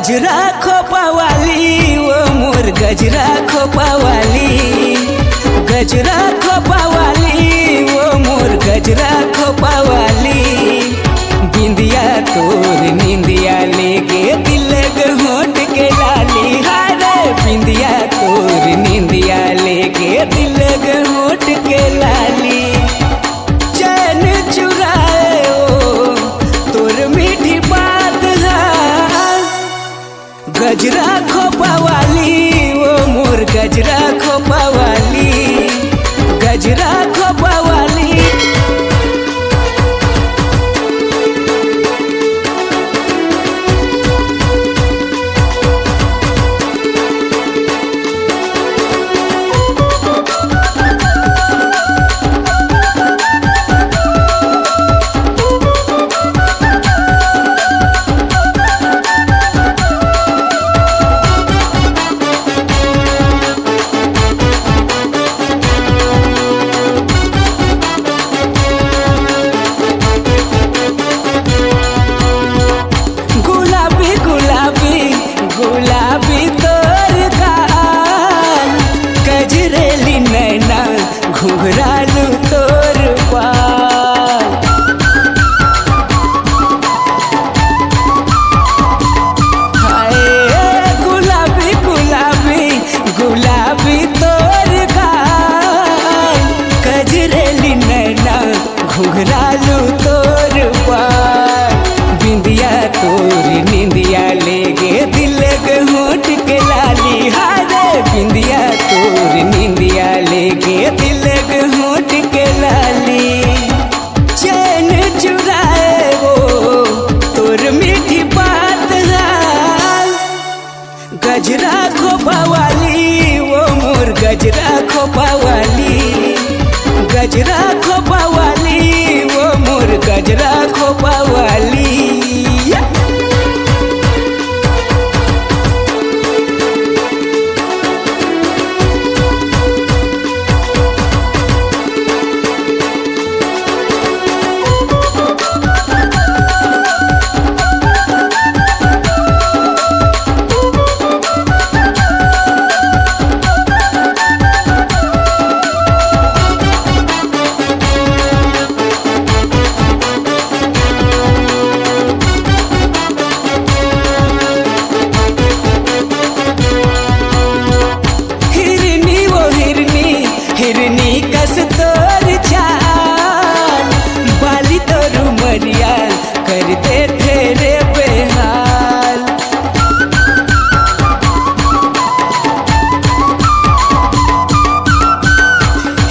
गजरा खोपावाली वो मोर गजरा खोपावाली, गजरा खोपावाली वो मोर गजरा खोपावाली। बिंदिया तोर निंदिया लेके दिल होट के लाली, हारे बिंदिया तोर निंदिया लेके दिल होट के लाली। चैन चुराए ओ तोर मीठी बात है, गजरा खोपावाली वो मोर गजरा खोपावाली, गजरा खोपावाली। गुलाबी तोर गाल, गजरेली नैना घुघरालू तोर बाल। हाय गुलाबी गुलाबी गुलाबी तोर गाल, गजरेली नैना घुघरालू तोर बाल। बिंदिया तोर निंदिया लेगे दिल होट के लाली, हारे बिंदिया तोर निंदिया लेके दिल होट के लाली। चैन चुराए वो तोर मीठी बात है, गजरा खोपावाली वो मोर गजरा खोपावाली, गजरा खोपावाली वो मोर गजरा खोपावाली। हिरनी कस तोर चाल, बाली तोर उमरिया कर दे तेरे बेहाल।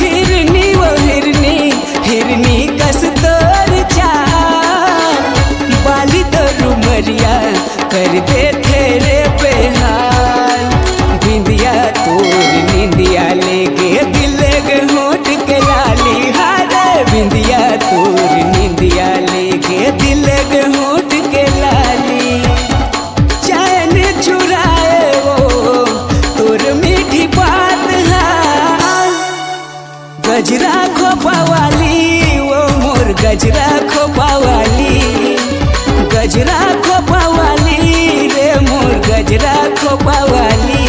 हिरनी वो हिरनी हिरनी कस तोर चाल, बाली तोर उमरिया कर दे तेरे बेहाल। बिंदिया तोर निंदिया लेके दिल होट के लाली, हारे बिंदिया तोर निंदिया लेके दिल होट के लाली। चैन चुराए वो तोर मीठी बात है, गजरा खोपावाली वो मोर गजरा खोपावाली, गजरा खोपावाली रे मोर गजरा खोपावाली।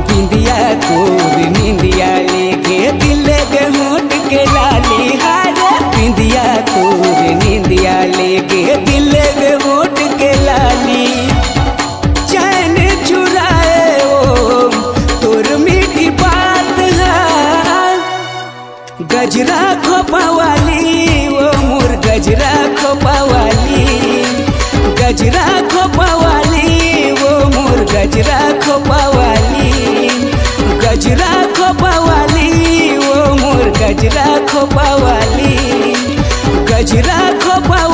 बिंदिया तोर निंदिया लेके दिल होट के लाली, हारे बिंदिया तोर निंदिया लेके दिल होट के लाली। चैन चुराए वो तोर मीठी बात है, गजरा खोपावाली वो मोर गजरा खोपावाली, गजरा खोपावाली वो मोर गजरा खोपावाली, गजरा खोपावाली वो मोर गजरा खोपावाली, गजरा खोपावाली।